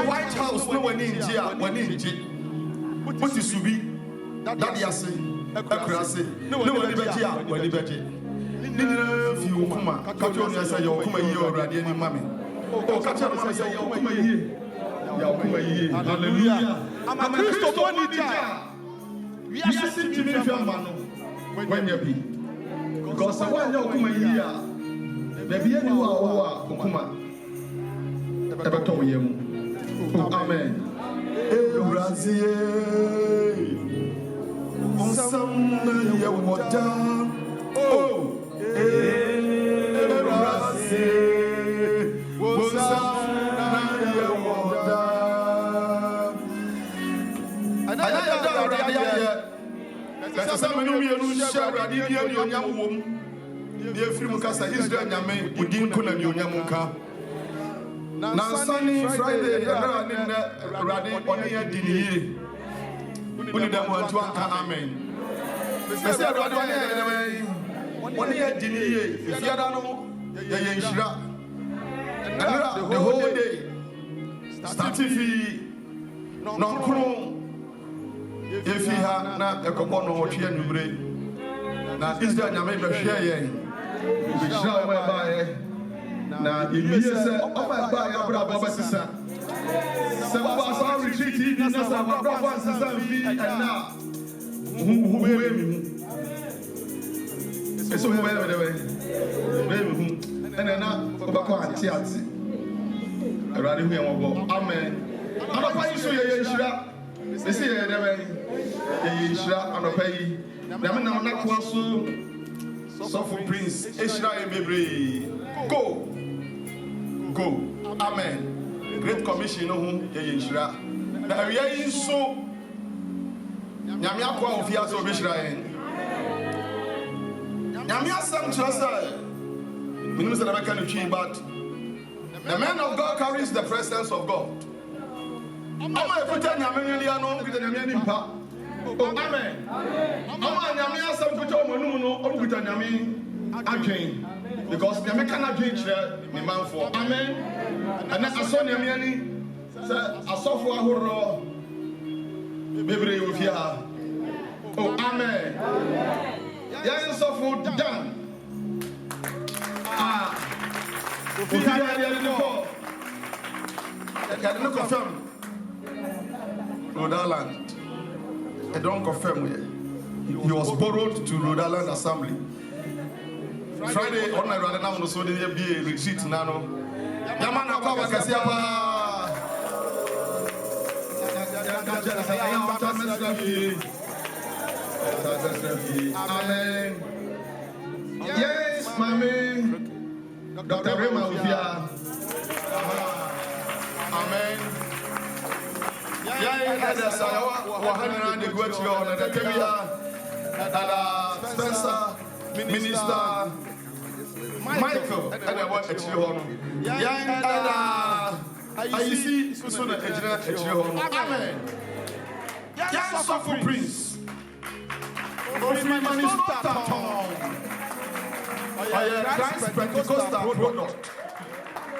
White House no one in India, one in India. What is Subi? That Yasi, Akrasi, no one in India, one in India. If you come, Kajonia say you're coming here already, any mammy. Oh, Kajonia say you're coming here. Hallelujah. I'm a Christ one India. We are sitting to me from Mano when you be. Because I want you come here. Maybe you are Kuma. Amen. Sunny Friday, Radi, on the Dini. We don't want to amen. I said, one year Dini, if you don't know, the whole day, starting no crown. If you have not a couple of here, you bring. Now, is there a member share? We shall buy. Now, if you say, oh my God, I'm going to say, some of us are retreating, and some of our brothers and and now, who will me? It's over the way. And then now, go back on Tiati. Around here, amen. I'm not going to show you, Yeshua. They say, Yeshua, I'm not paying. I'm not going to suffer Prince, Yeshua, and baby. Go. Amen. Great Commission, no whom Yeshua. Now we are so. Yamia kwa ofia so Israel. Yamia some trust. Minister of Mechanic, but the man of God carries the presence of God. I'm a pretend Yamiliano with the Yamian pa. Oh, amen. I'm a Yamia some put on Manuno, with an Yamin again. Because the American drink there, the man for amen. And then I saw Yamiani, I saw for a horror. Baby, with you. Oh, amen. Yeah, so for done. If you had no confirm. Rhode Island. I don't confirm yet. He was borrowed to Rhode Island Assembly Friday on my rather now so they be a retreat nano. Yamana Papa Kasiapa. Amen. Yes, mommy. Dr. Rema will be here. Amen. Yeah, that's how the good on the Kevia and Spencer, Minister Michael, and I watch at you. Yeah, I see Susan at you. Amen. Yeah, suffer Prince. Of Minnesota town. I Christ Pentecostal product.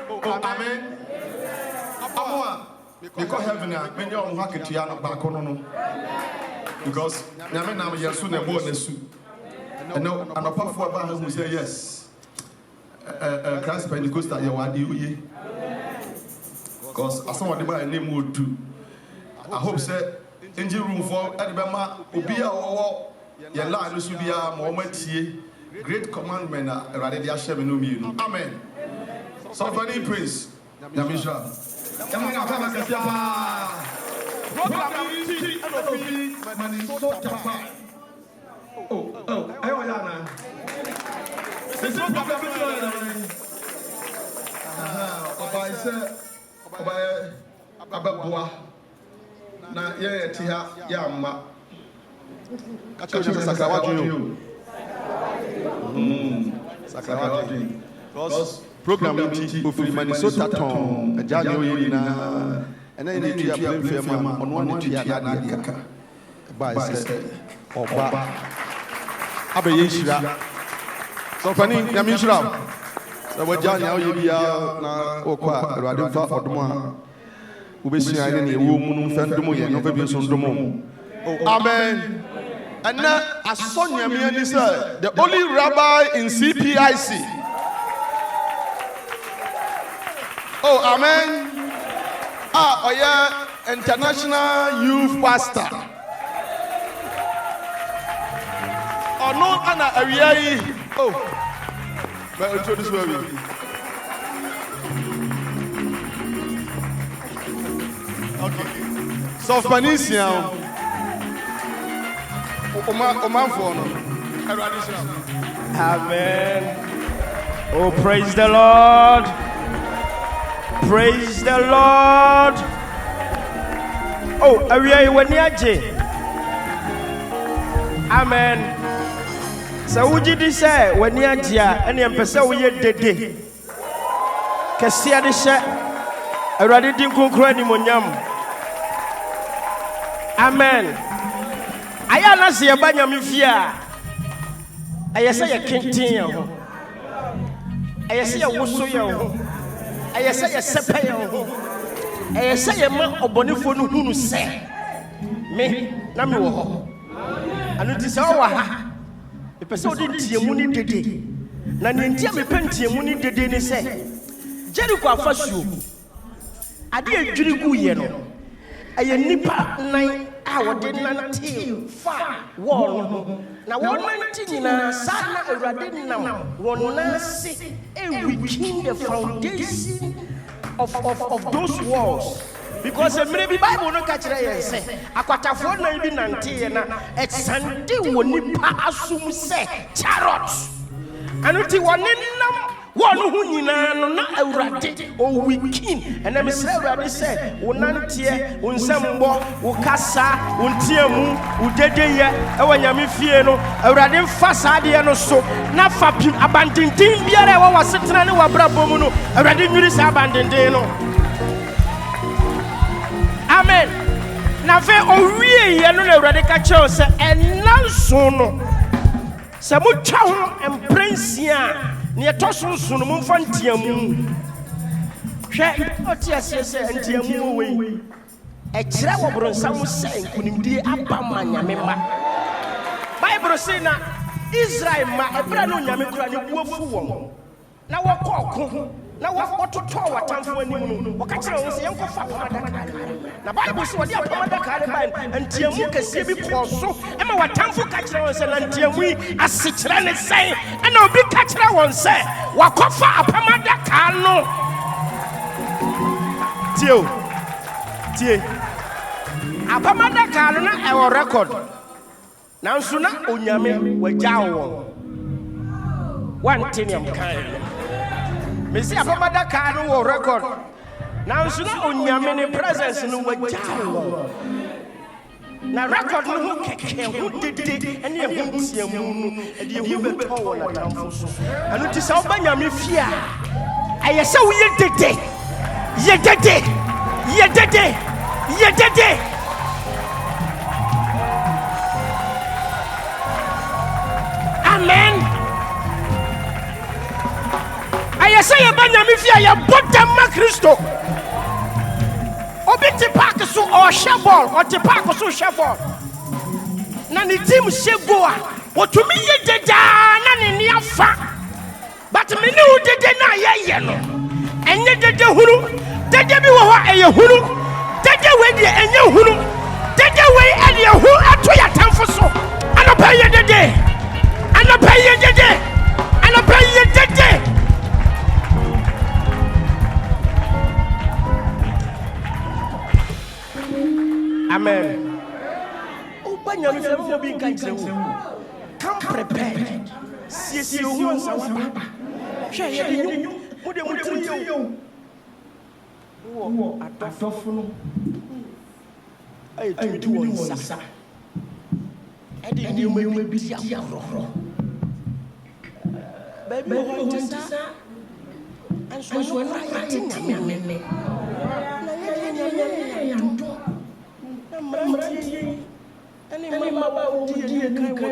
Oh, amen. Because heaven, many of them have to back on. Because now you're soon a born a suit. And apart from that, who say yes. Christ Pentecostal, you are the because as someone the by name would do. I hope say engine room for Alabama, Ubia or your line should be a moment here. Great commandment, Radia Sheminumi. Amen. So, funny praise. Yamisha. Oh, Ayana. This is Ababua. Na ye tia yamma. Sakawaju. Sakawaju. Because program of Minnesota town, a January and then you play for on one Tiaka by Oba Abayishra. So funny, Yamishra. So what Janya you be now, Oka, Radha Odma, Ubisi, and a woman, Fandumo, and Overbus Amen. And now, as Sonia Miani said, the only rabbi in CPIC. Oh, amen. Oh yeah, international youth pastor. Oh no, Anna Ariai. Oh, but introduce me. Okay. So Phoenician. Amen. Oh, praise the Lord. Praise the Lord. Oh, Ariya Waniaje. Amen. So would you say Waniaja and the Empress we did? Cassia the Shat. I read it in Concredi Monyam. Amen. I am not see a banyam fear. I say a kintin. I say a wusso. I say a sepayo. I say a man of Bonifonu who say me, Namu. And it is our the person didn't see a money today. Nanintia me penty money today, say Jericho first you. I did Jericho yeno. I nipa nine. I didn't team far wall. Now, 119 Sana Radinam, one nasi, and we king the foundation of those walls. Because the maybe Bible no catch and say, Aquata for 19 at Sunday when Nipa assume say, chariots. And it was one who na awurade o wikin and I say awurade say wonantie wonsambo wokasa wontiamu wodedeye e wanyame fie no awurade mfa saade no so na fapim abandindin biara e wa wasetena ne wabrabom no awurade nwiri sa abandindin no amen na fe owie ye no awurade ka cheo se enanso no se mutwa ho emprensia near Tosson soon, Monfantiamu. Share Otias and Tiamu away. A travel some saying, couldn't be a Bamania member. Bible say now, Israel, my brand on Yamika, you were fool. Now, what call na wɔtotɔ w'atamfo anim no wɔka kyerɛ wɔn sɛ yɛnkɔfa apam adaka na Bible sɛ wɔde apam adaka no bae nteamu kɛseɛ bi kɔɔ so ɛma w'atamfo ka kyerɛ wɔn sɛ na nteamu yi asekyerɛ ne sɛn ɛna obi ka kyerɛ wɔn sɛ wɔakɔfa apam adaka no tie apam adaka no na ɛwɔ record nanso na onyame wagyaw wɔn wante ne amkan mesi apam adaka no wɔ record nanso na onyame ne presence no wagyaw wɔn na record no ho kɛkɛ ho dede ɛne ɛho ntiamu no ɛde ɛho bɛtɔ wɔ n'atamfo so ɛno nti sɛ woba nyame fie a ɛyɛ sɛ woyɛ dede yɛ dede amen ɛyɛ sɛ yɛba nyame fie a yɛbɔ dɛm ma Kristo obi te park so ɔhyɛ bɔɔl ɔte park so hyɛ bɔɔl na ne team hyɛ go a wɔtumi yɛ dedaa na ne nni afa but me ne wo dede na yɛyɛ no ɛnyɛ dede hunu dede bi wɔ hɔ ɛyɛ hunu dede wei deɛ ɛnyɛ hunu dede wei ɛdeɛ hu ato yɛ atamfo so anɔpa yɛ dede amen. Oba nyame fɛ mo bi nka kyerɛ wo. Come prepared. Siesie wo ho nsa waba. Hwɛ yɛ de nyu. Mo de mo tiri yo. Wo atɔfo no. Ayi tumi di wo nsa. Ɛde nneɛma bi di ahorohoro. Baby wo ho nsa. Anso wo na yɛ nyame. Any mama would be a kind of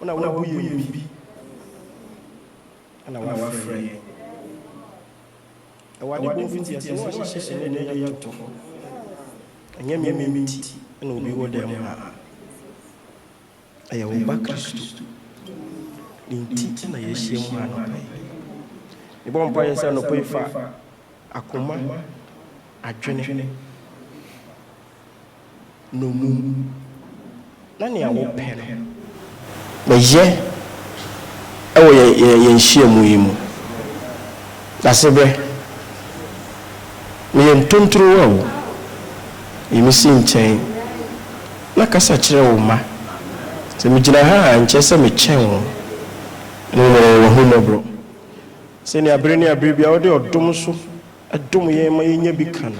Una wabu yembi ana wafrɛ awade bo mfiti ase no hyehyɛ ne ya to anya me ti na obi wo dem ha aya wo ba Kristo nti na yɛhyɛ mu ha no ne bɔ mpa yɛ sɛ no poifa akoma adwene no mu na ne awo pɛ no na yɛ ɛwɔ yɛn hyia mu yi mu asebɛ me yɛn tontoro wa wo yɛmisi nkyɛn na kasa kyerɛ wo ma sɛ megyina ha a nkyɛ sɛ mekyɛn wo ne wɔ ho mɔborɔ sɛ ne abere ne abere bia wode ɔdom so adom yɛn ma yɛnya bi ka no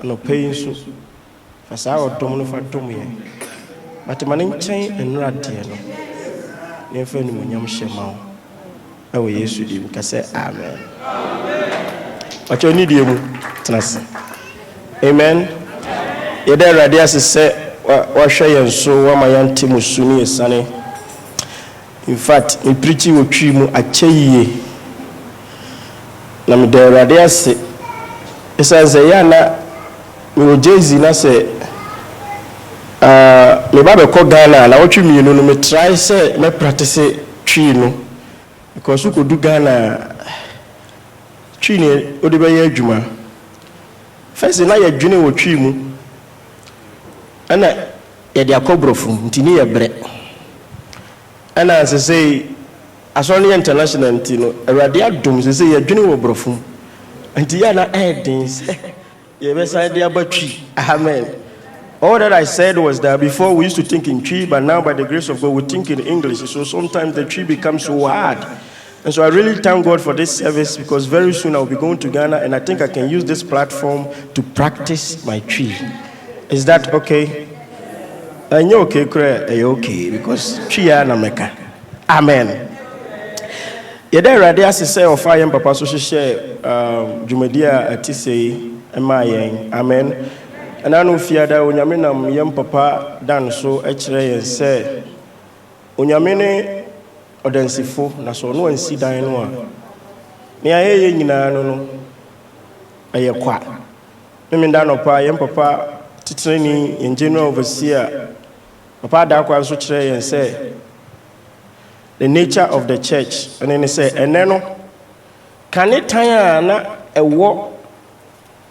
anɔpa yi nso fa saa ɔdom no fa dom yɛn Matemane nkyɛn nnura deɛ no ne mfa nimonyam hyɛ ma wo ɛwɔ Yesu dim ka sɛ amen wakyɛ ni die mu tena se amen yɛda Awurade ase sɛ wahwɛ yɛn so wama yɛnte mu su ne yɛsane in fact me preachi wɔ twi mu akyɛ yie na meda Awurade ase ɛsiane sɛ yɛ ana mewɔ Jay-Z na sɛ me baba ko Ghana na wotwe mienu no me try say me practice twi no because we could do Ghana twi ne odi be ye adwuma first na ye dwene wo twi mu ana ye de akobrofo ntini ye bre ana se say asoni international ntino Awurade adom se say ye dwene wo brofo nti ya na edins ye be say de abatwi amen. All that I said was that before we used to think in Twi, but now by the grace of God we think in English. So sometimes the Twi becomes so hard. And so I really thank God for this service because very soon I'll be going to Ghana and I think I can use this platform to practice my Twi. Is that okay? And you're okay, you're okay, because Twi na meka. Amen. Yɛda Awurade ase sɛ ɔfa yɛn papa so hyehyɛ dwumadi a ɛte sɛ ɛma yɛn. Amen. Ɛna no fiada Onyame nam yɛn papa dan so ɛkyerɛ yɛn sɛ Onyame ne ɔdansifo na so ɔno ansi dan no a ne ayɛyɛ nyinaa no ɛyɛ kwa. Meme da nɔpa yɛn papa titrani yɛn general overseer papa da kwa nso kyerɛ yɛn sɛ the nature of the church and then say ene no kane tan a na ewo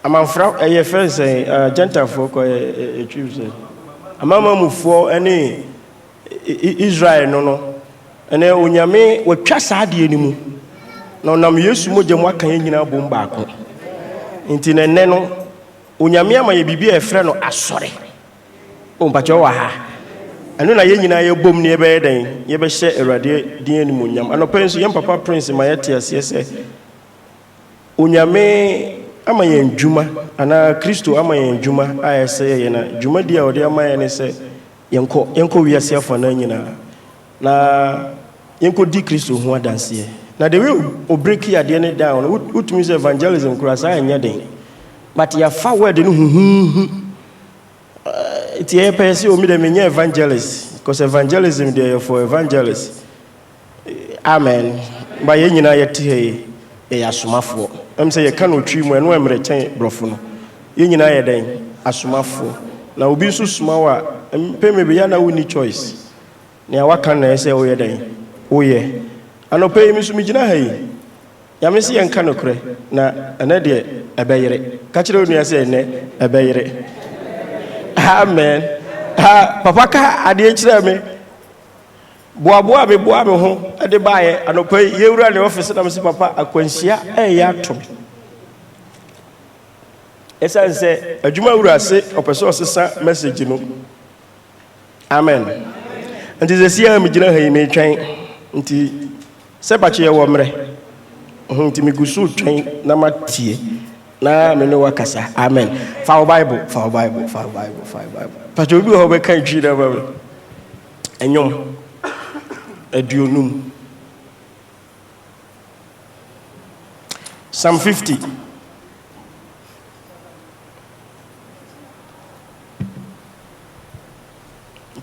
amanfra eye fe say gentafo ko etwi say amamamufo ene Israel no ene onyame watwa saade ni mu na onam Yesu mogye mu aka nyina bom baako nti ene no onyame ama ye bibia efre no asore o mpacho wa ha anu na ye nyina ye bom ne be den ye be hye Awurade din animonyam anopa nso ye papa prince ma ye te ase se onyame ama ye ndwuma ana Kristo ama ye ndwuma ayese ye na dwuma dia ode ama ye ne se yenko wiase afa na nyina na yenko di Kristo ho adanse na the way o break ya de ne down utumi se evangelism kurasa anya den but ya fa word no huhu it's a person who made evangelist because evangelism there for evangelists. Amen. By any night, a asumafo. I'm saying, you cannot treat me and I'm returning brofuno. You know, then asumafo. Now, be so small and pay me beyond a winning choice. Now, what can I say? Oh, yeah, oh, yeah. I no pay me to Mijina. Hey, Yamisi and Canocre. Now, another a bayre. Catch it on your say, a bayre. Amen. Papa ka ade kyerɛ me boaboa me ho ade baaye anopa yewura ne office na me se papa akwanhyia ɛyɛ atom esan sɛ adwuma wura se opeso osesa message no amen nti ze sia me gina ha yi me twɛn nti sɛ ba kye wɔ mre nti me gusu twɛn na matie na me no wakasa amen fa Bible Pastor Obi ho be kan twi da ba enyom aduonum Psalm 50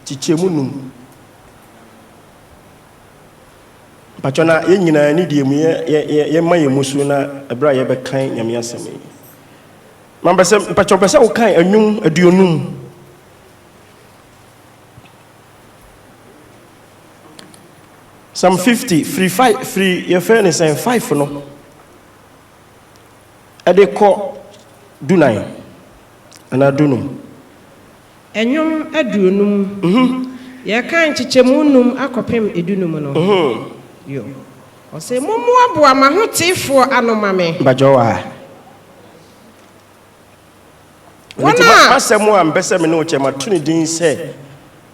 Tichemunum Pachona ye nyina ni die mu ye maye musu na abra ye be kan nyame asem mamba se pacho pese wo kan anwum aduonum Psalm 50 free your fairness and 5 no ade ko dunai ana dunum enwum aduonum ye kan chichemunum akopem edunum no yo o se mumu aboa ma hotifo anomame bajowa wana asemu ambese me no chema tuni din se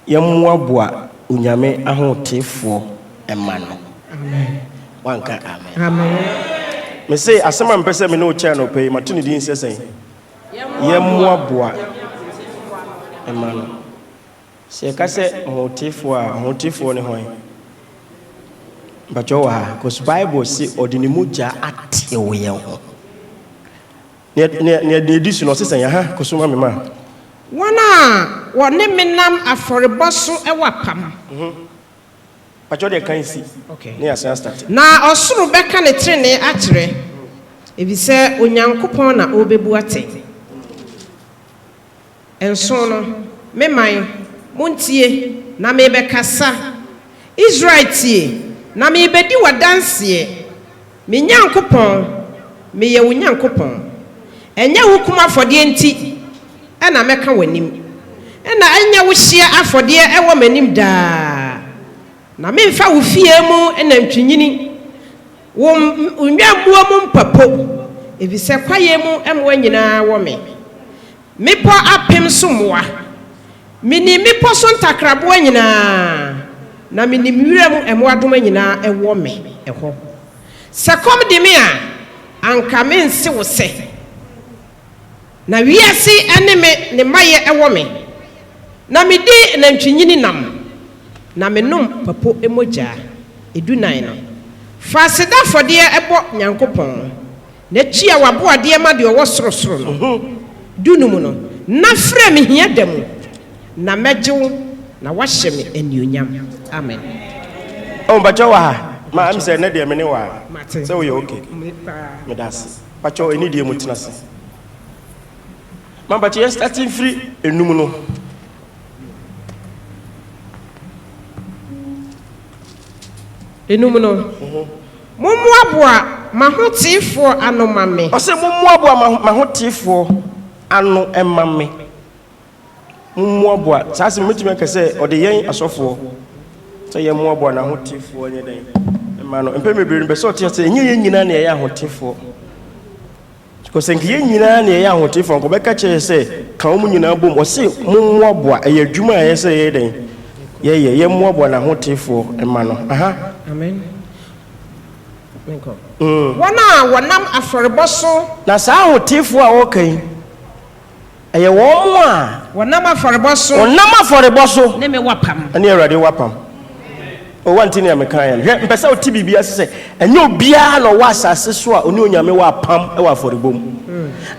yemu aboa onyame ahotifo emano amen wanka amen me say asema ambese me no cha no pay matuni din se sen yemu aboa emano se ka se ahotifo ne hoy bajowa because Bible say odinimuja atewo ye ho ne edition no sesen ya ha kosoma me ma wana wone menam aforeboso ewapam bajo de kan si okay ne asan start na osoro beka ne trene akire ebise onyankopon na obebu ate enso no meman montie na mebekasa Israel tie na mebedi wadanse me nyankopon me ye wo nyankopon enya hukuma afode enti ena meka wanim ena enya wo hia afode ewo manim daa na memfa wo fie mu ena ntwinyini wo nwambuo mu mpapo ebise kwaye mu emwa nyina wo mepo apem somoa mini mepo so ntakrabo nyina na mini miwira mu emwa dom nyina ewo eho sekom de me a anka mense wo se na wiase ene me ne maye ewo na medi na ntwinyini nam na menom papo emoja edunan no Fasida for dear ebo nyankopon. Ne chia wabo ade ma de owo sorosoro no. Dunumu no. Na frɛ me hia dem. Na megyew na wahye me anionyam. Amen. Oh, bacho wa. Ma am say na de me ne wa. Say we okay. Me das. Bacho eni de mutina se. Ma bacho yes starting free enum no. Enum no. Mumuabua mahotifo ano mame. Ose mumuabua mahotifo ano emame. Mumuabua sase metime ka se ode yen asofo. So ye mumuabua na hotifo nye den. Emano empemebere be so tie se enye yen nyina na ye ahotifo. Because enye yen nyina na ye ahotifo ko be ka che se kan mu nyina bom ose mumuabua eye adwuma ye se ye den. Ye mumuabua na hotifo emano. Aha. Amen. Wana wanam aforeboso na saa hotifo a wokan eye wo mu a wanam aforeboso ne me wapam ani awrade wapam o wanti ne amekan ya hwe mpesa oti bibia sese enye obia na wo asase so a oni onyame wapam e wa aforebom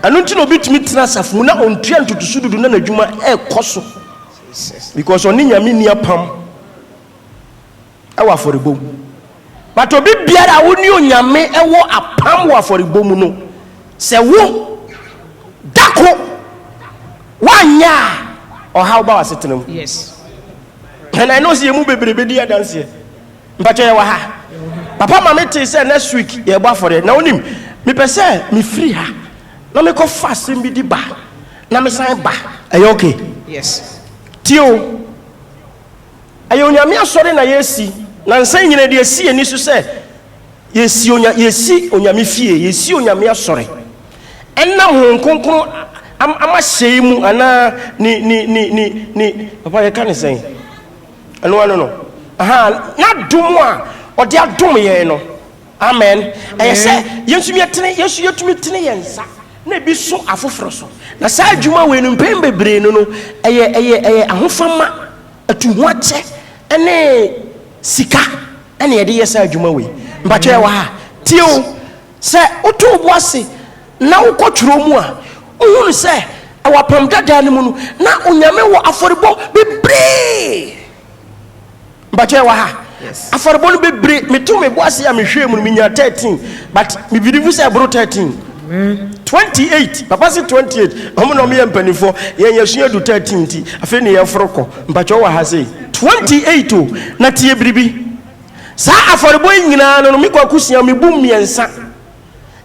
anu nti no bitumi tena safu na ontua ntutusududu na nadwuma e koso because oni nyame ni apam e wa aforebom. But obi biara woni onyame ewo apam wo aforibom no se wo dako wanya or how about asetenam. Yes. And I know see mu bebrebe di dance here mpacho ye wa ha papa mama te say next week ye bo afore na onim me pese me free ha na me ko fast bi di ba na me san ba ayo okay. Yes. Tio ayo onyame asore na yesi na nsan nyina de asi ani so se yesi onyame fie yesi onyame asore enam ho nkonkon ama hyei mu ana ni papa ye kan sen anu no aha na dum a ode adum ye no amen eye se yesu yetumi tene yensa na bi so afoforo so na sa adwuma we no mpem bebre no eye ahofama atuhu ache ene sika ene yede yesa adwuma we mbache wa ha tio se oto boase na ukotwro mu a ohunu se awapam dada ne mu no na onyame wo aforebo bebre mbache wa ha aforebo no bebre metumi boase ya mehwe mu minya 13 but me believe say bro 13 28 papa say 28 omo no me yampanifo yen yesua du 13 ti afi ne yefroko mbache wa ha say 28 na tie bribi sa aforebo nyina no me kwakusia me bum miensa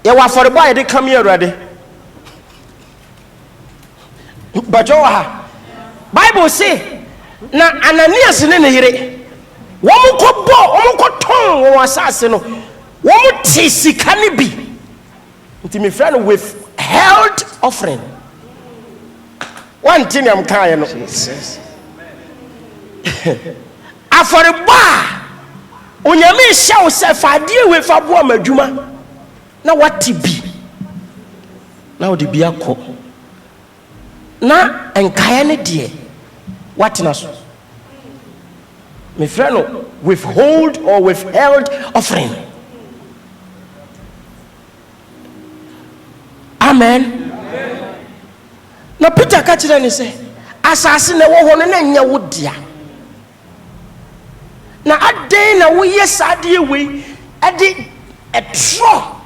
ye wa aforebo a ye de kam ye awrade bajowa Bible say na Ananias ne ne yire wo ko ton wo asase no wo ti sika ne bi nti me friend with held offering one thing am kan no Jesus aforeba onyame hyew se fadie we fa bo amadwuma na wati bi na odi bi akọ na enkae ne de watina so me friend withhold or withheld offering. Amen. Na Peter ka kire ni se asase na wo ho no na nya wo dia na aden na wo yes ade we ade etro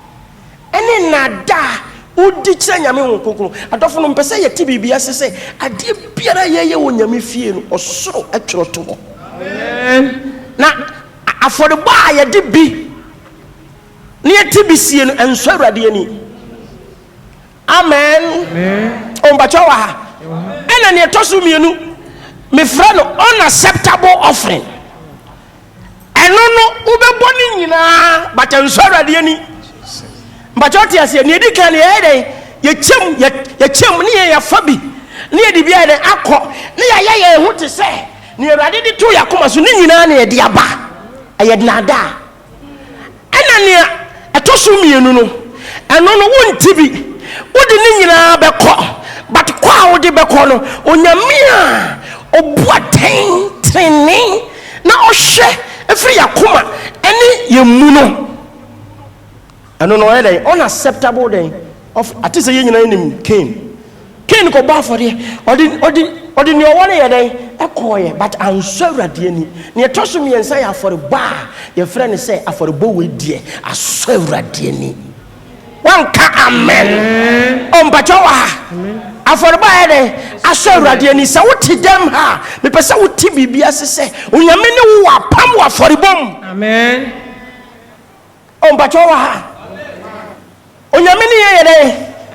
ene na da odi kire nyame wo kokoro adofo no mpese ye ti bibia se ade biara ye wo nyame fie no osoro atworo to ho. Amen. Na aforebo a ye de bi ne ye ti bisie no enso awrade ani. Amen. Amen. Ombacho wa ha ena ne toso mienu me fra no unacceptable offering eno no ubebo ni nyina but enso awrade ani. Mbacho ti ase ne di kan ye chem ne ye fabi ne ye di bia de akọ ne ye hu te se ne awrade di to yakoma so ne nyina ne ye di aba aye na da ena ne etoso mienu no eno no wonti bi wodi ni nyina beko but kwa wodi beko no onyame a obuaten training na ohwe efri yakoma ene yemu no ɛno no ɔyɛ dɛn unacceptable dɛn of ate sɛ yɛ nyina nim Cain kɔ bɔ afɔdeɛ ɔde ne ɔwɔ no yɛ dɛn ɛkɔɔyɛ but ansɔ Awurade ani ne ɛtɔ so mmiɛnsa yɛ afɔrebɔ a yɛfrɛ no sɛ afɔrebɔ wei deɛ asɔ Awurade ani wanka amen ɔmpatwɔ wɔ ha afɔrebɔ yɛ dɛn asɔ Awurade ani sɛ wote dɛm ha mepɛ sɛ wote biribi ase sɛ onyame ne wo wɔ apam wɔ afɔrebɔ mu amen ɔmpatwɔ wɔ ha onyame ne yɛ dɛn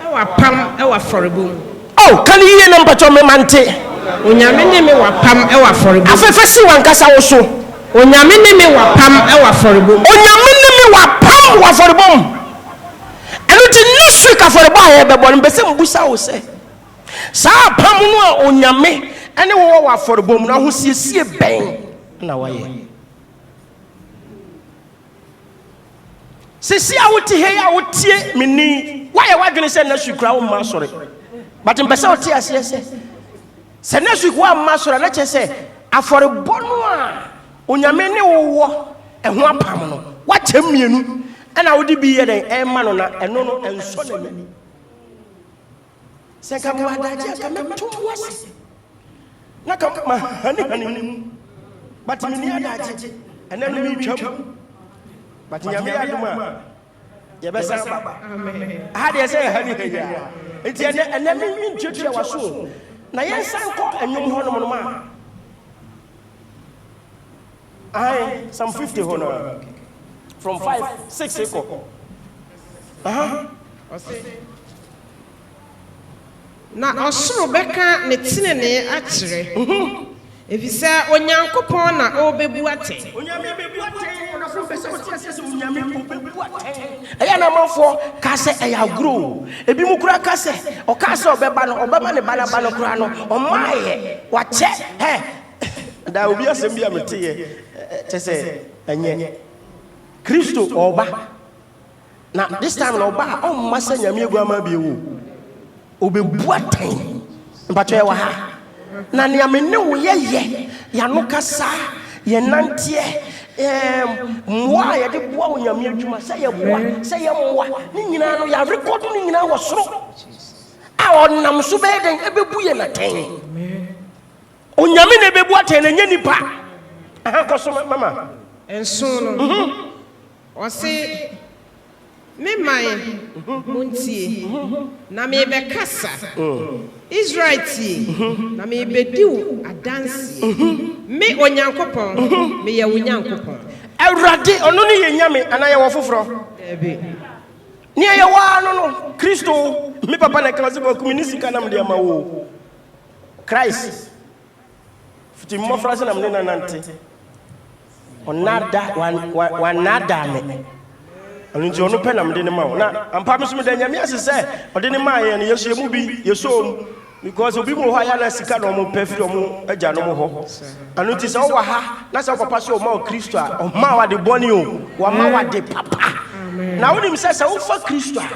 ɛwɔ apam ɛwɔ afɔrebɔ mu kan yie na mpatwɔ me mante onyame ne me wɔ apam ɛwɔ afɔrebɔ afefe si wankasa wo so onyame ne me wɔ apam ɛwɔ afɔrebɔ mu onyame ne me wɔ apam wɔ afɔrebɔ mu ɛno nti next week afɔrebɔ a yɛbɛbɔ no mbɛsɛ mbusa wo sɛ saa apam no a onyame ɛne wɔwɔ wɔ afɔrebɔ mu no ahosiesie bɛn na wɔyɛ sisi a wote he a wotie meni wayɛ wadwene sɛ next week kora wo mma asɔre but mpɛsɛ wote aseɛ sɛ next week wa mma asɔre na kyerɛ sɛ afɔrebɔ no a onyame ne wowɔ ɛho apam no wakyɛ mmienu ɛna wode bi yɛ dɛn ɛma no na ɛno no ɛnsɔ n'ani sɛ ka mo adagye aka mɛto wase na ka ma hani but meni adagye ɛnɛ no metwam but nyame adom a yɛbɛsa ba aha deɛ sɛ yɛhane haya nti ɛnɛ mentwatua waso na yɛnsa nkɔ anwom hɔ nom a ae some 50 hɔ no from 5 6 ekɔ na ɔsoro bɛka ne tenene akyerɛ efisɛ onyankopɔn na ɔbɛbu ate onyame bɛbu ate ɔnafo bɛsɛ ɔte asɛ sɛ onyame bɛbu ate ɛyɛ na amanfoɔ ka sɛ ɛyɛ agorɔ ebi mu kura ka sɛ ɔka sɛ ɔbɛba no ɔbɛma ne ba no kora no ɔmaayɛ wakyɛ hɛ da obi asɛm bi a meteyɛ kyɛ sɛ ɛnyɛ Kristo ɔba na this time na ɔba a ɔmma sɛ nyame agu ama biewo ɔbɛbu ate mpatwɛ wɔ ha na nea me ne wo yɛyɛ yɛano kasa yɛnanteɛ mmoa a yɛde boa wo nyame adwuma sɛ yɛboa sɛ yɛmmoa ne nyinaa no yɛarekɔdo ne nyinaa wɔ soro a ɔnam so bɛyɛ dɛn ɛbɛbu yɛ natɛn onyame na ɛbɛbu atɛn na ɛnyɛ nipa aha kɔ so mama ɛnso no ɔse memae montie na mebɛkasa Israel tie na mebɛdi wo adanseɛ me onyankopɔn meyɛ wo nyankopɔn Awurade ɔno ne yɛ nyame anaa yɛwɔ foforɔ ne yɛwɔ no no Kristo me papa na ka sɛ bakumi ne sika nam de ama wo Christ fiti mmɔfra sɛ nam ne nanante ɔnada wanada me ɔno nti ɔno pɛ nam de ne ma wo na ampa me so meda nyame ase sɛ ɔde ne maa yɛ no yɛhyɛ mu bi yɛsɔm because obi mu hɔ ayɛ na sika na ɔmo pɛ firi ɔmo agya no mo hɔ ɛno nti sɛ wowɔ ha na sɛ wopapa sɛ ɔma wo Kristo a ɔma wade bɔne o wɔma wade papa na wonim sɛ sɛ wofa Kristo a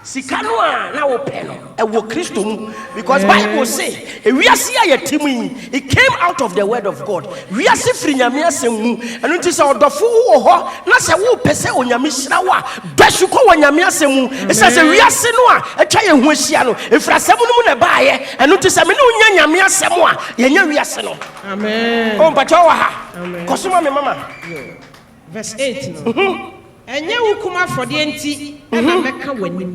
sika no a na wopɛ no ɛwɔ Kristo mu because Bible say ewiase a yɛte mu yi it came out of the word of God wiase firi nyame asɛm mu ɛno nti sɛ ɔdɔfo wo wɔ hɔ na sɛ wopɛ sɛ onyame hyira wo a dɔsu kɔ wɔ nyame asɛm mu ɛsɛ sɛ wiase no a atwa yɛ ho ahyia no ɛfiri asɛm no mu na ɛbaayɛ ɛno nti sɛ me ne wonya nyame asɛm a yɛnya wiase no amen ɔmpatwa wɔ ha kɔsoma me mama verse 8 no ɛnyɛ wo kuma afɔdeɛ nti ɛna mɛka w'anim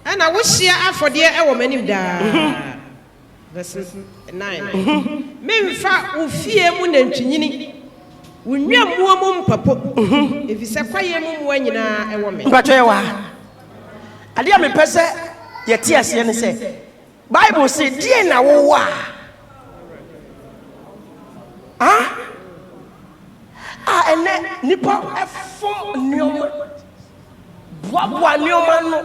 ɛna wohyia afɔdeɛ ɛwɔ m'anim daa verse 9 memfa wo fie mu nantwinyini wo nnwammuo mu mpapo ɛfisɛ kwayɛ mu mmoa nyinaa ɛwɔ me mpatwɛ wɔ ha adeɛ a mepɛ sɛ yɛte aseɛ ne sɛ Bible sɛ deɛ na wowɔ a ɛnɛ nipa ɛfom nneɔma boaboa nneɔma no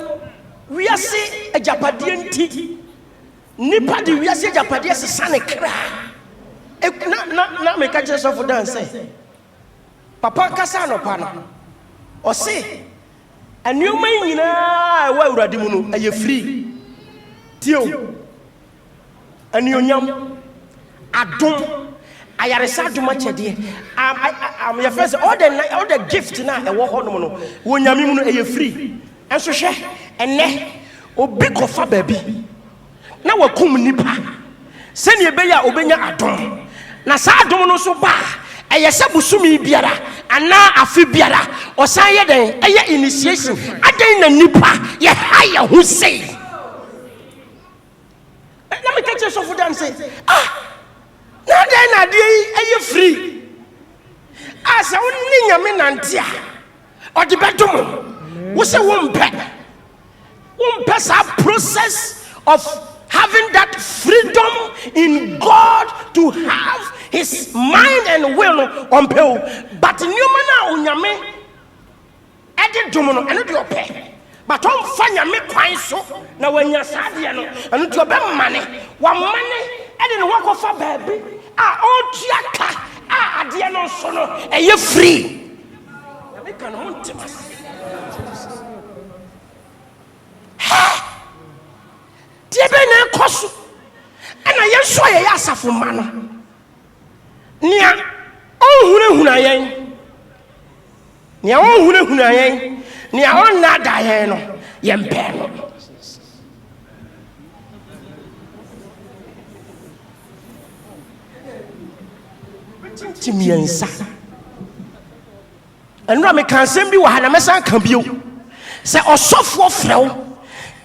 wiase agyapadeɛ nti nipa de wiase agyapadeɛ sesa ne kra na meka kyerɛ sɔfo dan sɛ papa kasa anɔpa no ɔse nneɔma yi nyinaa ɛwɔ Awurade mu no ɛyɛ firi tio anuonyam adom ayaresa adom akyɛdeɛ your first all the gift na e wo hono no wo nyame mu no e free enso hwe enne obi kofa baabi na wakum nipa se ne be ya obenya adom na sa adom no so ba eye se busumi biara ana afi biara osan ye den eye initiation aden na nipa ye haya hu sei na me kache so fudan say na den na dey eye free asa wonni nyame nante a odi betom wo se wo mpe sa process of having that freedom in God to have his mind and will on people. But nyoma na onyame ede dum no eno de ope. But on fanya me kwan so na wanya sade no eno de obe mane wa mane ede no wakofa baabi a otuaka a ade no so no eye free. Na me kan ho ntemas. Tiebe na koso ana yenso ye asafo ma no nia ohunehuna yen nia ohunehuna yen nia onada yen no yempe no timiensa enra me kansem bi wa ha na mesan kan bio se osofo frew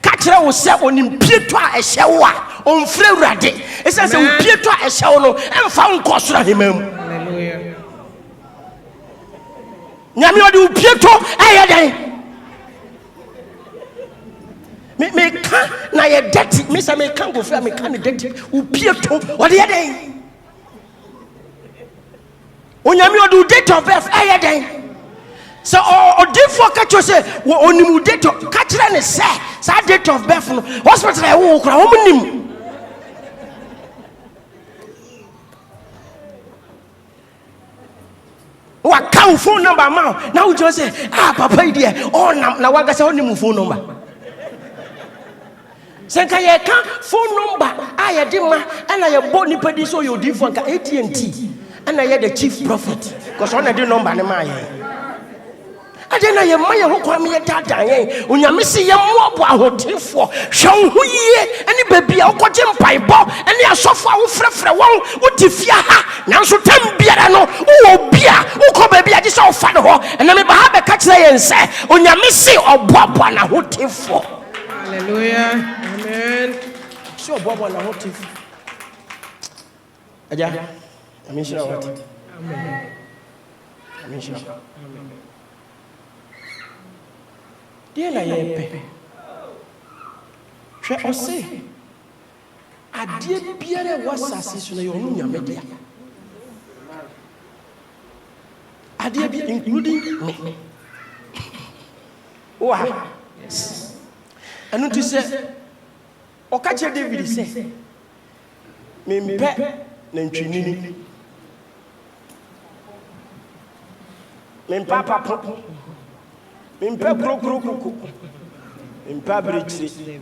kachira wo se onimpieto a ehye wo a onfre urade ese se upieto a ehye wo no emfa nkosoro hemam hallelujah nyame odi upieto aye den me ka na ye dirty me say me kan go fia me kan dirty upieto odi ye den onyame odi date of birth aye den so odifo kacho se onimu date kachira ne se sa date of birth no hospital e wo kura wo nim wa ka phone number ma na wo just say papa idie na waga se onimu phone number senka ye ka phone number ye de ma ana ye bo ni pedi so yo odifo nka AT&T ana ye the chief prophet because on the number ne ma ye adena ye maye ho kwame ye dada yen onyame se ye moabo ahotifo hwe ho yie ani babia okoje mpaibo ani asofo a wo frefre won wotifia ha nanso tam biara no wo bia wo babia je se ofa ne ho ena me ba ha be ka kire yen se onyame se oboabo na hotifo hallelujah amen se oboabo na hotifo aja amen shira wat amen amen shira dia na yepe hwe ose adie biara wasase so na yo nyame dia adie bi including me wa yes anu ti se okache David se me mpe na ntwinini me papa papa mimpa krokro mimpa brechire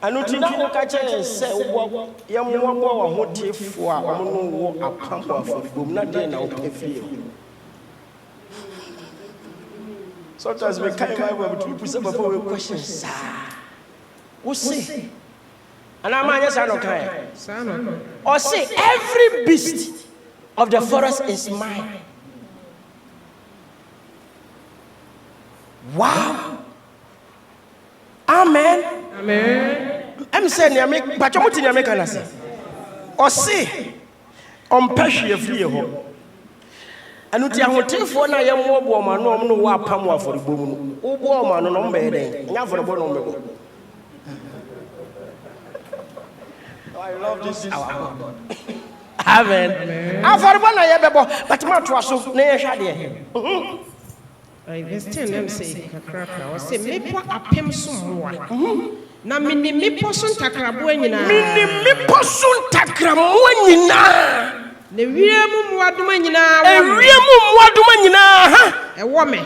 anuti na okache se wo yemwo bo wa hotifo a omo no wo apampo afobom na de na opefie sometimes we carry my Bible to put before we question sir wo say ana ma anya sa no kai or say every beast of the forest is mine. Wow. Amen. Amen. I'm saying you make but you muti you make ana say. O say on pehwe free ho. Anu ti ahotenfo na ye mo bo ma no no wa pam wa for bom no. Wo bo ma no no mbe den. Nya for bo no mbe. I love this God. Amen. Amen. Na ye bebo but ma to aso na ye hwa de. Verse 10 them say kakrakra or say mepo apem so moa na mini mepo so ntakrabo anyina mini mepo so ntakramo anyina ne wiemu muadom anyina wiemu muadom anyina ha ewo me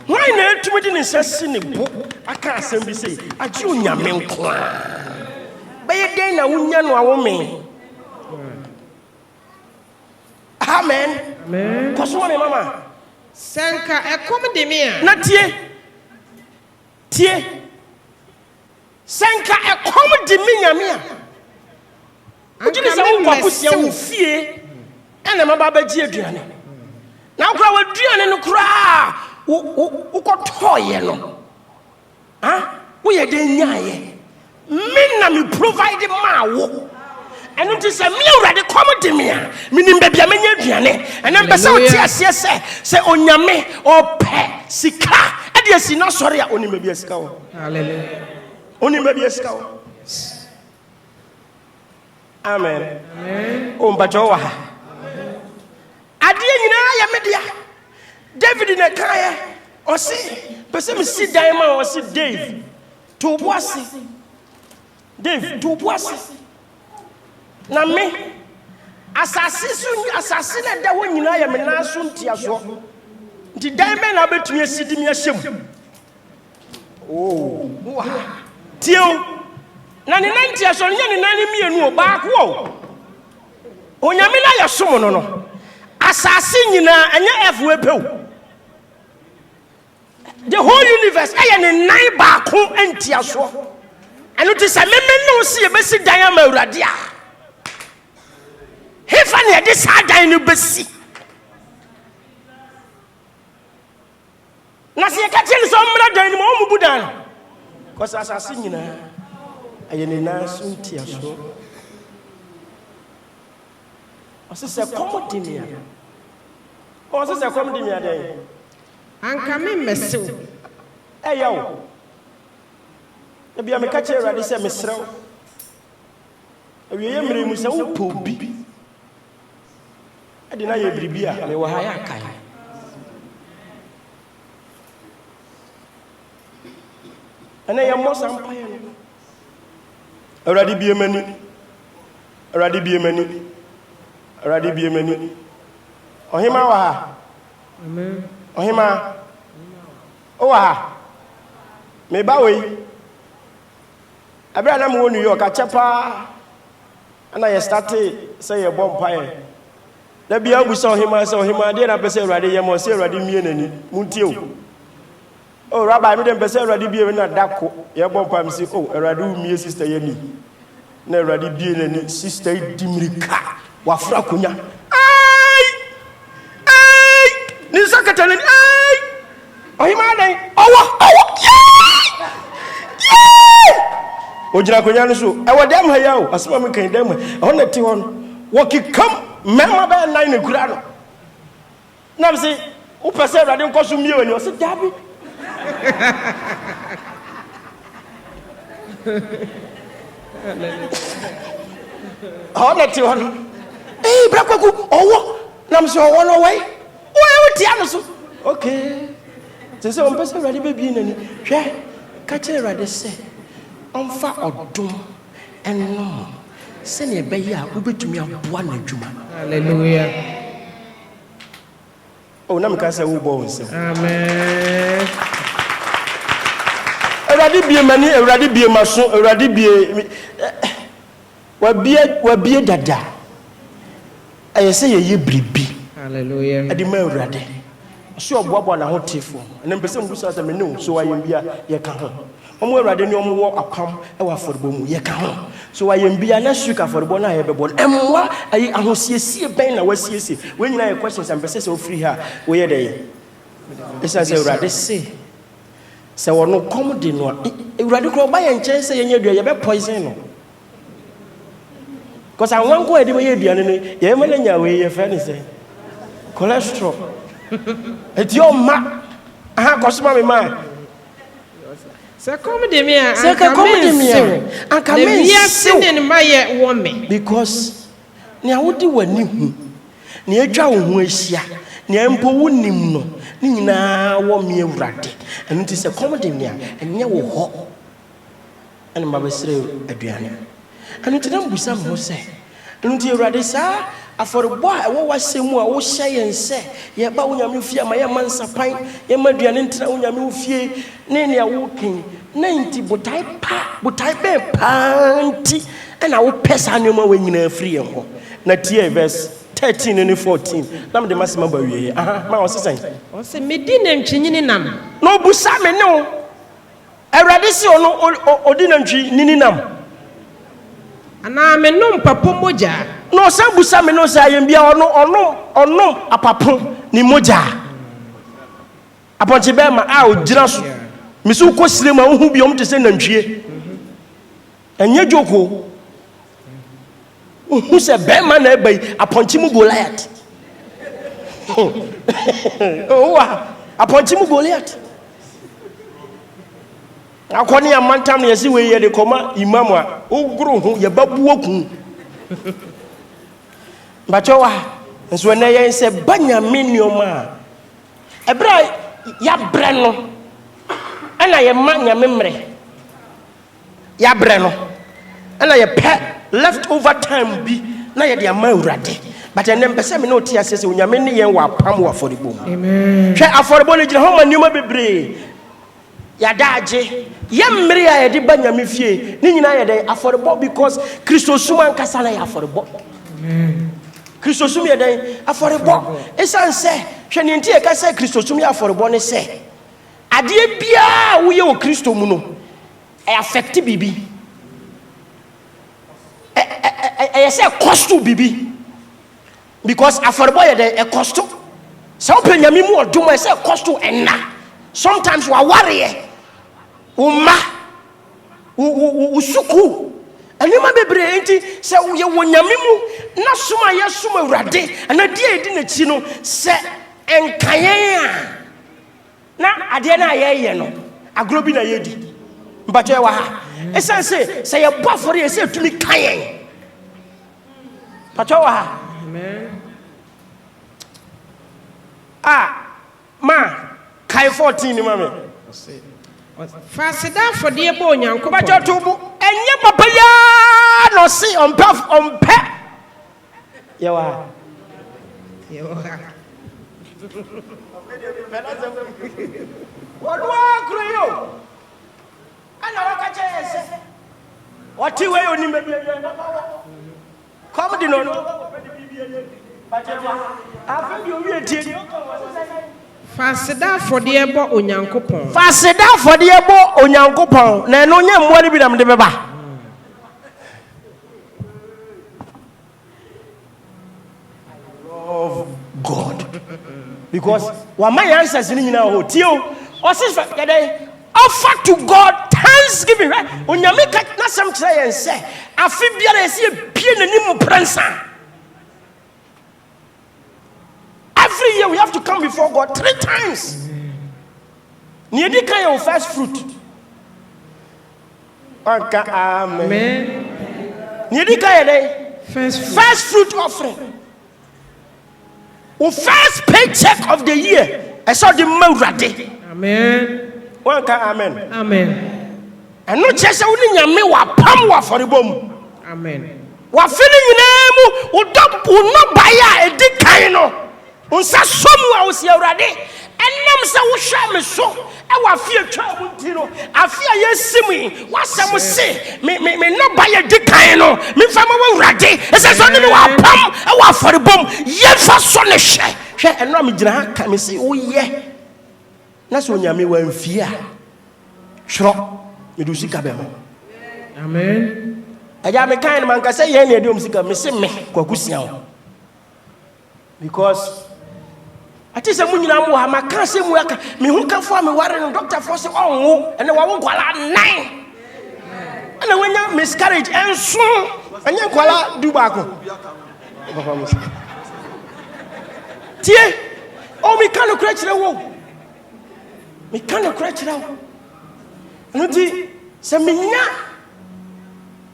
why na etumidi ne sase ne bo aka asem bi say agi onyame nko a be ye den na wonya no awo me Amen. Koso me mama. Sanka ekom de me a. Na tie. Sanka ekom de me nyame a. Ugini se wo kwakusia wo fie. Ena maba ba gi aduane. Na kura wa aduane no kura wo kotoye no. Wo ye den nyaaye. Me na me provide ma wo. Enu ti se me urade come de me a. Me nim bia me nya aduane. Ena be se o ti ase se onyame ope sika. E de asi na sori a oni bia sika wo. Hallelujah. Oni bia sika wo. Amen. O mbajo wa ha. Adie nyina ya media. David na kae o se pese me si dan ma o se Dave to boase. Dave to boase. Na me asase na da wo nyina ya me na so ntiaso. Nti dan me na betumi asidi me ahyem. Oh, wa. Tio. Na ne ntiaso nya ne nan mienu o ba ko. Onyame na ya som no. Asase nyina anya efu epew. The whole universe aya ne nan ba ko ntiaso. Eno ti se me no si e besi dan ama urade a. Hefa ne de sa dan no besi. Na se ka tell so mra dan mo mu budan. Cause asase nyina aya ne nan so ntiaso. Ose se komodimia. Ose se komodimia den. Anka me mesew. Eyo. Ebia me ka che Awurade se mesrew. Awiye mmere mu se wo pobi. Ade na ye bribi a me wo ha ya kai. Ana ye mo sampa ye no. Awurade bie mani. Awurade bie mani. Awurade bie mani. Ohima wa ha. Amen. Ohima. O wa ha. Me ba we. Abra na mo New York a chepa. Ana ye start say ye bom pae. Da bia bu so ohima de na pese Awurade ye mo se Awurade mie nani. Muntie o. Oh rabbi me dem pese Awurade bie na dako. Ye bom pae me say oh Awurade u mie sister ye ni. Na Awurade bie nani sister Dimirika. Wafra kunya. Ni sakatale ni ohima dan owo ojira kunya no so e wo dem ha ya o asema me kan dem ho na ti ho no wo kikam mema ba nan ne kura no na be se wo pese Awurade nkoso mie wani o se dabi ho na ti ho no brakwaku owo na me se owo no wai wo ti ano so okay se on pese Awurade be bi nani hwe ka che Awurade se onfa odom enno se ne be ya ubetumi aboa na adwuma. Hallelujah. Oh na me ka se wo bo nse. Amen. Awurade bie mani Awurade bie maso Awurade bie wa bie dada ayese ye bribi. Hallelujah. Adi ma Awurade so oboabo na hotifo na mpese mbusa sa me ne so wayembia ye ka ho omo Awurade ni omo wo apam e wa forbo mu ye ka ho so wayembia na suka forbo na ye bebo emwa ayi ahosiesie ben na wasiesie we nyina ye questions am pese se ofri ha we ye dey esa se Awurade se wono kom de no Awurade kro ba ye nche se ye nya dua ye be poison no cause anwan ko e de ye duane no ye ma na nya we ye fa ni se cholesterol. It's your ma. Kosuma me ma. Se come de me a. Se come de me a. Anka me se ne ma ye wo me. Because ne awodi wani hu. Ne atwa wo hu ahia. Ne empo wonim no. Ne nyina wo me Awurade. Enu ti se come de me a. Enye wo ho. Ene ma besire aduane. Enu ti na mbusa mo se. Enu ti Awurade sa aforbo a wo wasemu a wo hye yense ye ba wo nyame fie ma ye mansapan ye maduane ntra wo nyame fie ne ne wo ken 90 botai be panti na wo pesa ne ma wo nyina free ho na tie verse 13 and 14. Nam de masima ba wie. Aha, ma o sesan. O se medi nantwi nyini nam. No busa me no. Awurade si ono odi nantwi nini nam. Ana me no papo moja. No sa busa me no sa yem bia ono apapo ni moja. Aponche be ma a o gira so. Me so ko sire ma hu bi om te se nantwie. Enye joko. Who said Beman by upon Timu Goliath? Oh, upon Timu Goliath. I can't hear Mantam, yes, you hear the comma, Imama, oh, grow, your babu walking. But you are, and when I said, Banya Minioma, a bright ya breno, and I am man your memory. Ya breno, and I a pet. Left over time be na ye de amawurade but enem pese me no tia sese onyame ne yen wa pam wa for the bom amen hwe aforebo le gina homa nioma bebre ya daage ye mmere ya de banyame fie ni nyina ye de aforebo because Kristo suma nkasa na ya aforebo amen Kristo suma ye de aforebo esan se hwe ne ntie ka se Kristo suma ya aforebo ne se ade bia wo ye wo Kristo mu no e affect bibi I say cost to bibi because affordable a cost to some penyami mu odum I say cost to enna sometimes we worry uma usuku anima bebre enti say ye wonyame mu na soma ye soma urade ana die edi na chi no say enkayen na ade na ye no agrobi na ye di mbache wa ha esa say ye bofore ye say tumi kayen Pachowa. Amen. Ma, Kai 14 ni mame. Fasida for the ebo nyanko. Pacho tubu. Enye papa ya no si on pe. Yawa. Wadwa kruyo. Ana wakache yese. Wati we oni mebi. Come di no Fasida for the ebo onyankopon. Fasida for the ebo onyankopon. Na no nya mwari bi nam de beba. Love God. Because what my answers ni nyina ho tio. Osis yede offer to God thanksgiving, right? Onyame ka na sam kire yen se afi biara ese pie nanim pransa. Every year we have to come before God 3 times. Ni edi kan your first fruit. Anka amen. Ni edi kan ye first fruit offering. O first paycheck of the year. I saw the mawrade. Amen. One can amen. Amen. And no chese woni nyame wa pam wa foribom. Amen. Wa feeling nemu no baya edi kan no. Unsa somu a osi awrade. Enam se wo hwa me so e wa fie twa munti no. Afia yesimi wasam se me no baya edi kan no. Me fama wa awrade. Ese so ni wa pam e wa foribom. Ye fa so ne hwe. Hwe eno me gina ha ka me se wo ye. Na so nyame wa mfia hwro edu sika be ho amen aja me kan man ka say ye na edu sika me se me kwakusia ho because ati se munyina mo ha maka se mu aka me hu ka fo me ware no doctor for se onwo ene wa wo kwala 9 ene wanya miscarriage enso anya kwala du ba ko papa mo tie o mi kan kura kire wo me kan kura kira wo nti se menya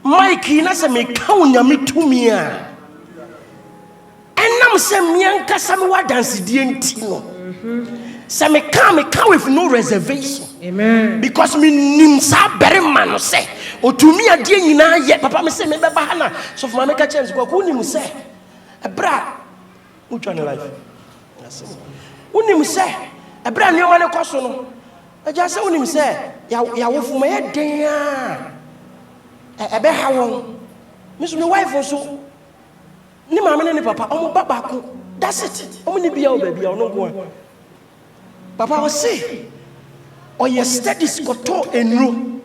Mike na se me ka onyame tumi a enam se mianka se me wa dance die nti no se me ka with no reservation amen because me nim sa bere man no se otumi ade nyina ye papa me se me beba ha na so for me ka chance ko nim se ebra utwa ne life unim se ebra ne wane koso no aja se unim se ya wo fu me den a ebe ha won me so me wife so ni maame ne papa omo baba ko that's it omo ni bia o ba bia ono ko papa o say oye studies koto enro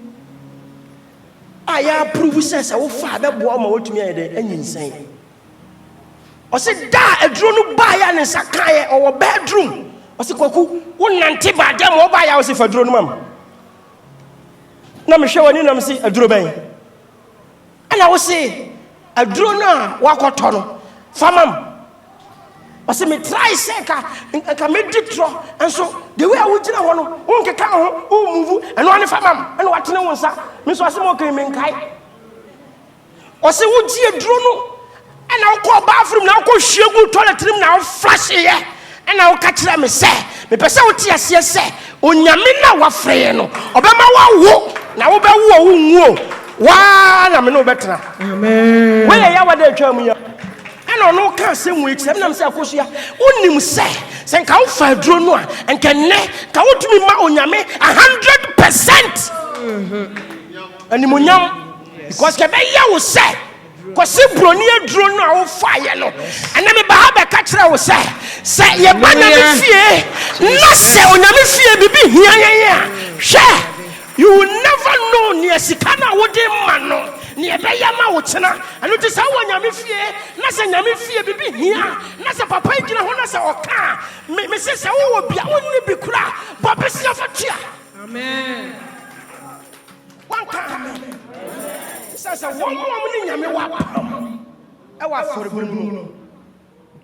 aya prove say wo fa be boa ma wotumi ayede anyinsan o say da eduro no ba ya ne sakaye o bedroom o say kwaku wo nante ba dem wo ba ya o say fa duro no mam na me hwe wani na me say eduro ben ana wo say eduro na wakoto no famam o say me try say ka me ditro enso the way I would tell one won keka ho o move and one famam and what na won sa me so asem o kan me nkai o say wo die eduro no and I call bathroom now go shegu toilet room now flash here and I catch them say me pese wo tie ase say onyame na wa frɛ no obema wa wo na wo be wo nwu wa na me no betra amen we ya wa da atwa mu ya and no can say we exam na say akosua onim say nka wo fa duro no a nka ne ka wo tumi ma onyame 100% animonyam because ke be ya wo say kwasi broni aduro no a wo fire no ana me ba ha be ka kire wo say ye ba na me fie na say onyame fie bibi hianyanya hwe you will never know ni asika na wo de ma no ni ebe ya ma wo chena anu ti sa wo nyame fie na say nyame fie bibi hia na say papa gina ho na say oka me say wo bia wo ni bi kura ba be sia fatia amen one time sasa one woman in nyame wa e wa for bomu no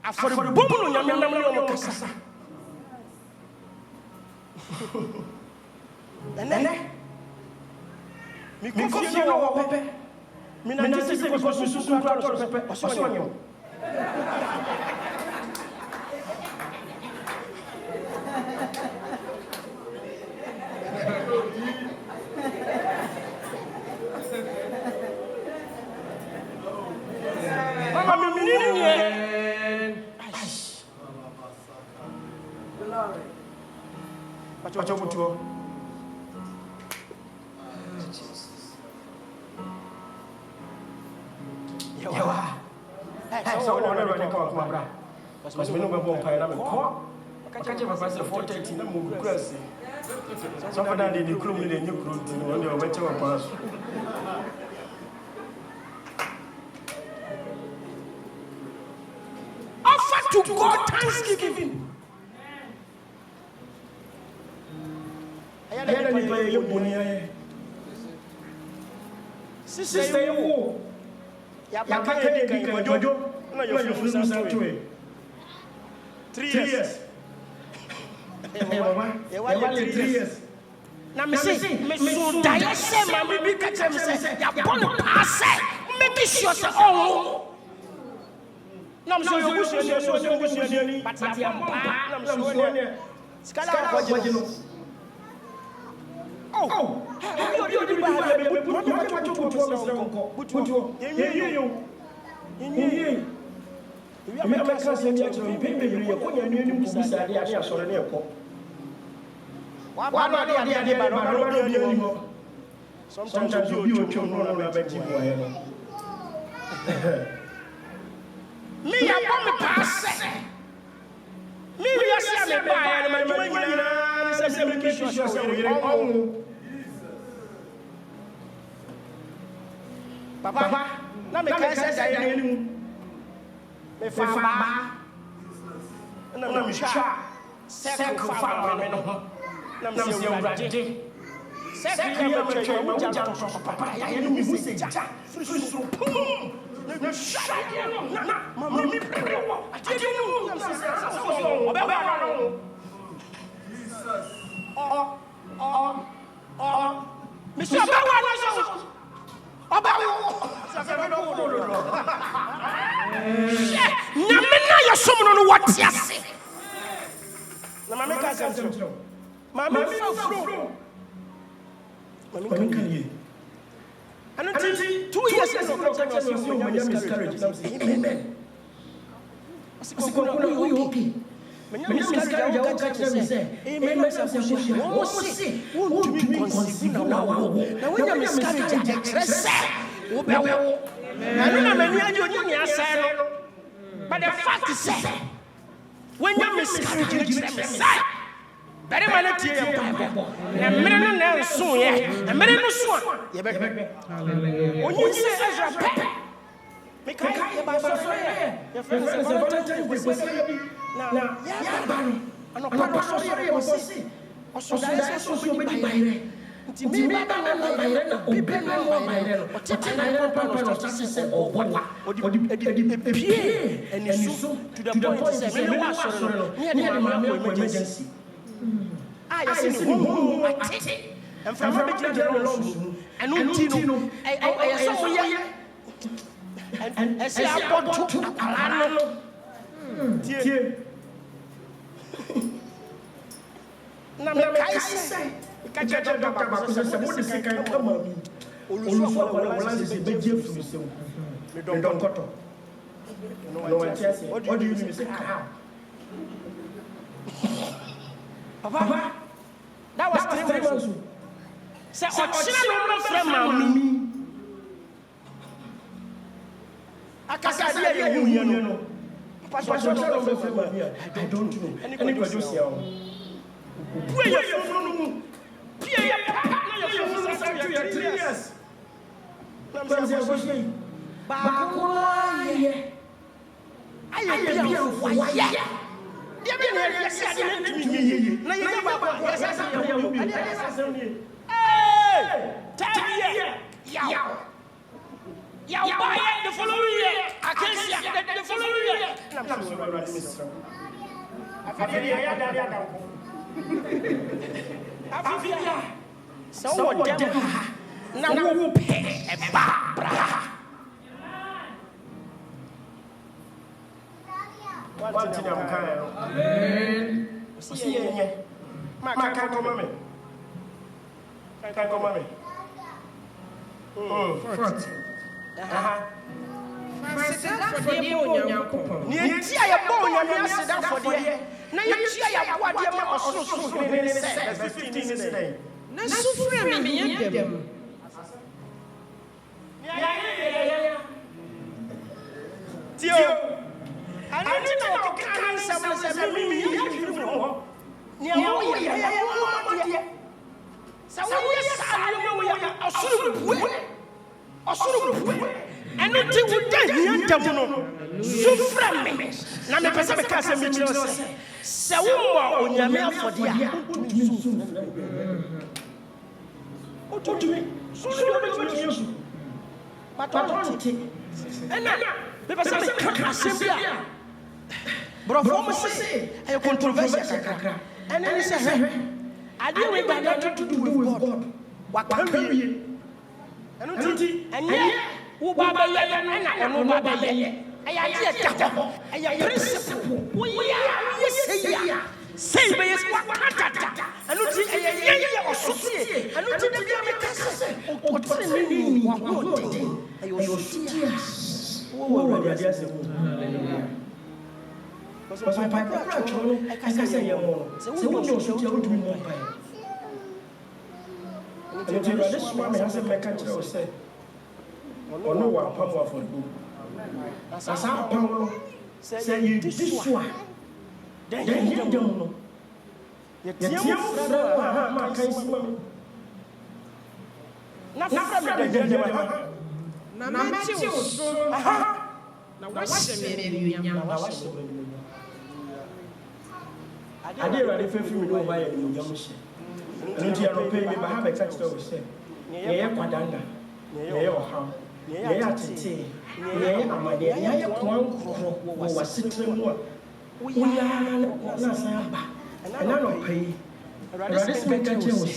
afore bomu no nyame nam ne o kasa ene mi ko fie na wo pepe mi na ti se ko susu kra so pepe o so nyo Pacho mutuo. Yawa. So no come bra. Parce me no be bon pa na me ko. Ka che papa se 430 na mo kurasi. So fa na de krum ni de nyukru ti no de o beche wa pass. Offer to God thanksgiving. Ayana ni pa ye boni aye. Sister yo. Ya ka de kan jojo. Na yo fu sa tuwe. 3 years. Mama. Ya wa 3 years. Na me say me so die say ma me bi ka che me say ya bon pass. Make sure say oh. Nam so yo busu ni but ya pa nam so ni. Skala ko jino. Oh, you di ba be butu. Ye. Me ka say me actually be ye ko nya ni mu bisa dia ni asore ni eko. Wa no dia ba no dia ni. Sometimes you chum no na be ti mo he no. Me ya bo me pass. Me ya say me ba ya na ma nyina say me ke sure say we re. Papa, na me ka say dai ni mu. Me fa ba. Na me cha. Circle fa me no. Na me say urade. Circle ya me che mo ja to papa. Ya ni mu say ja. Frisu pum. Na sha na mama mi pre wo. Ati ni na me say so. Oba ba no. Jesus. Me say ba wa na so. Oba wo. Nyamena ya somo no wati ase. Na mama ka sentro. Mama fro. Mama kan ye. And until 2 years ago, I miscarriage. Amen. You okay? Miscarriage, I catch them say, amen. Won't you conceive now? Now when you miscarriage, I say, I don't know many of you say, But the fact is when you miscarriage very many tears Bible. And men are so and men are so. When you say Ezra, make I Bible for your friends are now, and a papa sorry, also that's so many by me, I see who I take and from my and Untino, I saw and I say, I bought two. Now, I say, catch a doctor, what is the kind of money? Don't cut off. What do you mean? Papa, that was 3 months. Say, oh, from mommy. I can't say you know. Papa, I don't know. Any question? Where you from? Pierre, you from 3 years. I the following year. I can't see the following year. So what? Now we'll pay a Barbara. One thing I'm kind of. See, my can't come, mommy. Can't come, mommy. And until we die, so from me. Now, the person can say, so on your mail for the but and now, the person can say, but say, a controversial and then he says, I didn't want nothing to do with God. What can we? And yet, who Baba and no Baba Yay. I am principle. We say, by his what and not see a or society, and not the what's the meaning of what I was say you this one. Then you don't know. You tell me, not from I did ready for you know why you young shit. And you are paying me, but have a text over say. Yeah, Padanga. Yeah, how. Yeah, Titi. Yeah, my dear. Yeah, one was sitting more. We are not and I don't pay. This maker will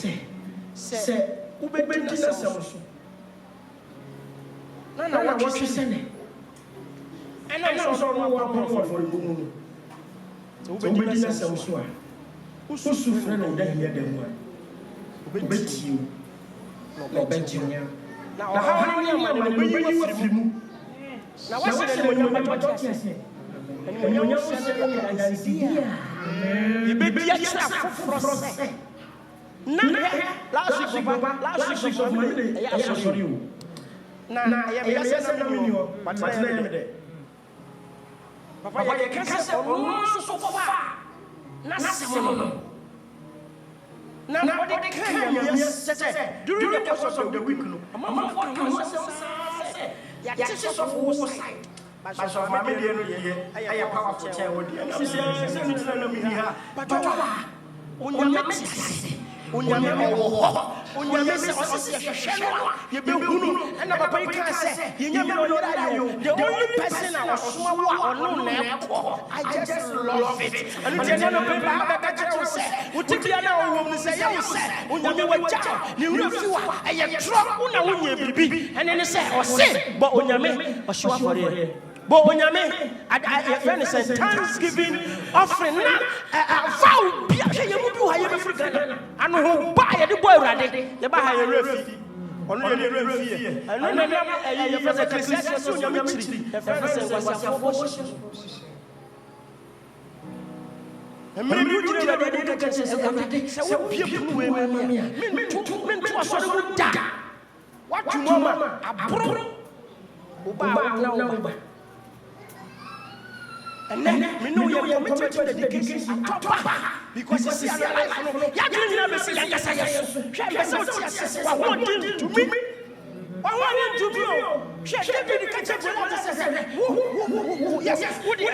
say, who been to us? No, what you saying? And I know so one for the moon. So, we did not so sure. Who's so friend and then hear them one? Bet you. No, bet you. Now, how many money will you with you? Now, what's the name of your podcast? And when you're saying, I see, you be extra process. Last week, I saw you. Now, I am saying, but I am there. Papa, you can't say, oh, so far. Nothing. Now, what they can, yes, during the course of the week, among what can say, yes, of all side. But of my media, I am powerful. The only person I was I just love it. And it's another paper I say, what did you know? Woman say, when you were child, you knew I am trouble, and then they say, or say, but when you make a show for you. But when you make a Thanksgiving offering, a vow, and who buy the boy ready, you buy a refugee. Only a refugee. And then you have a Christian, you and maybe you did what you mama, a and then we know you are committed to the dedication because it's your life. You never see young as I am. What did to me? I wanted to be. She gave me the kitchen. Yes, what is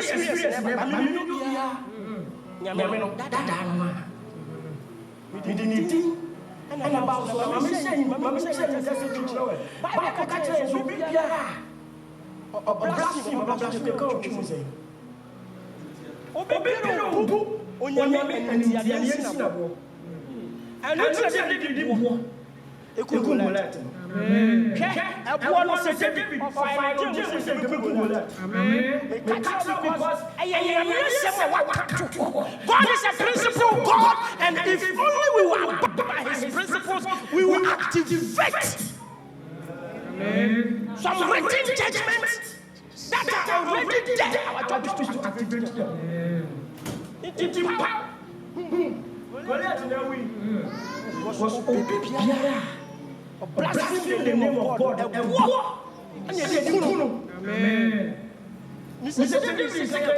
we didn't think. And about Mama saying, God is a principle God, and if only we were by his principles, we will activate some written judgments that are already there. Our job is to activate them. It's power. Blaspheming the name of God, a war, and amen. Mr. David is like a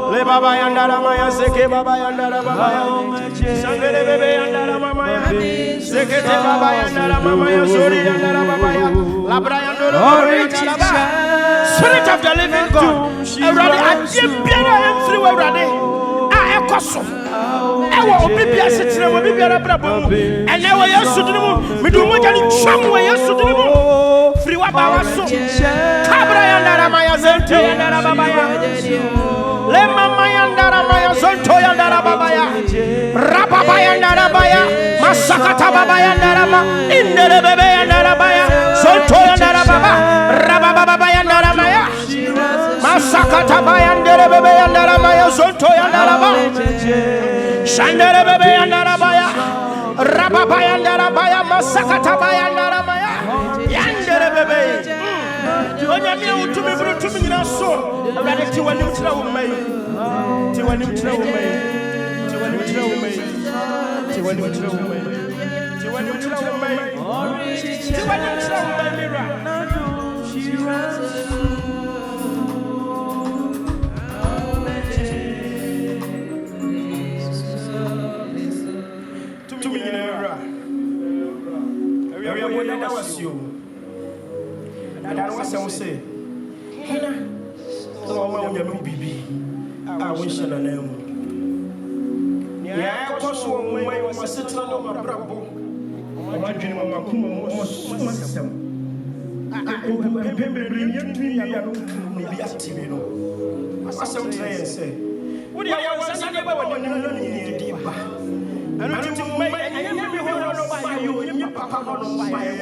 Le baba yandara maya seke baba yandara baba sangere bebe yandara mama ya sekete baba yandara mama ya sori yandara baba ya labra yandoro yandara baba. Spirit of the living God, Erade ajebiara emfiri we Erade a ekoso ewo obibia setire mo bibia brabo ene we Yesu dinimu midu mo jani cham we Yesu dinimu firi wa ba wa so kabra yandara maya zente yandara baba ya le mama yandara maya zonto yandara baba ya rababa yandara baya masakata baba yandara ma indere bebe yandara baya zonto yandara baba rababa baba yandara maya masakata baba yandere bebe yandara Sonto yandaraba. Shandere bebe yandarabaya. Rababa yandarabaya. Masakata yandarabaya. Yandere bebe. Onyame utumi bru tumi nyina so. Awurade ti wani mtra wo mai. Ti wani mtra wo mai. Ti wani mtra wo mai. Ti wani mtra wo mai. Ti wani mtra wo mai. Ti wani mtra wo mai mira. Tumi nyina mira. Awia mo na wasio. I was say, Hena, so I want you baby. I wish I know. Yeah, I was one way I was sitting on my bravo. My dream of my kuma was myself. I remember bringing you to me. I don't maybe ask you. I said, say, what do you want to say about when you're not in the deep? I don't think to make any by you, your papa on fire.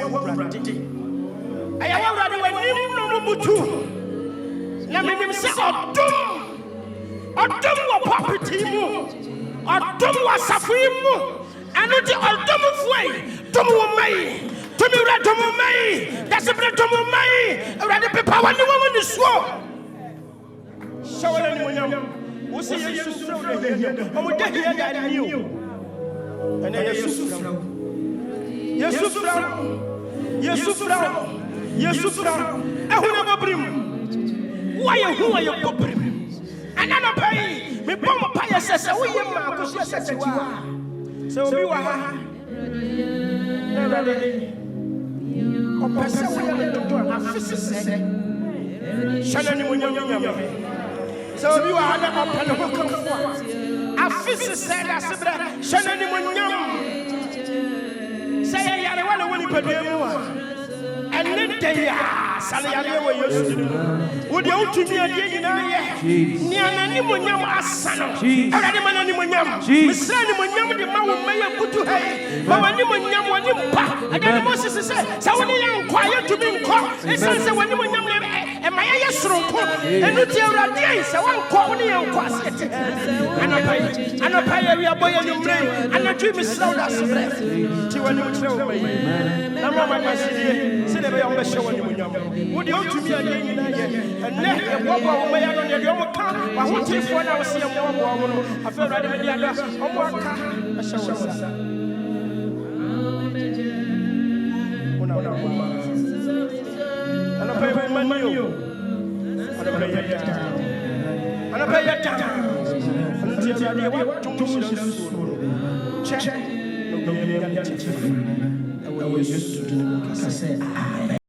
I am already when you know Mutu. Let me say, Odom wa property mu, Odom wa safri mu, and not the Odom of way, Tomu May, Tomu Ratomu May, that's a Bratomu May, already people when the woman is swore. Show anyone, who say you should throw the head, and we get here that you. And then Yesufra, ehuna brim. Why who are you brim? And I pay me bomb pay sese we yem ma ko sese wa. So we wa ha. O pese we yem do afisi se. Shana ni munyam. So we wa ha na opele ho kan fo. Afisi se da sebre shana ni munyam. Say ya re wala woni padua mu. And then they are Salaya were used to do. Would you to me again? Near Nanimunyam Asano, Animanimunyam, Miss Sanimunyam, the man may have put to her, Manimunyam, one impa, and then Moses said, Sawana, quiet to be caught, and says, when you and my yesro, and not your days, I want Quani and Quasset. And I pay a boy and you bring, and the dream is slow as a breath. Tiwani would show me. Namama said, would you to me again? And then what may I on your own car? I want to for now see a woman. I feel ready with the other. I shall say. And I pay my money. And I pay your time. Check. I was used to do. I say,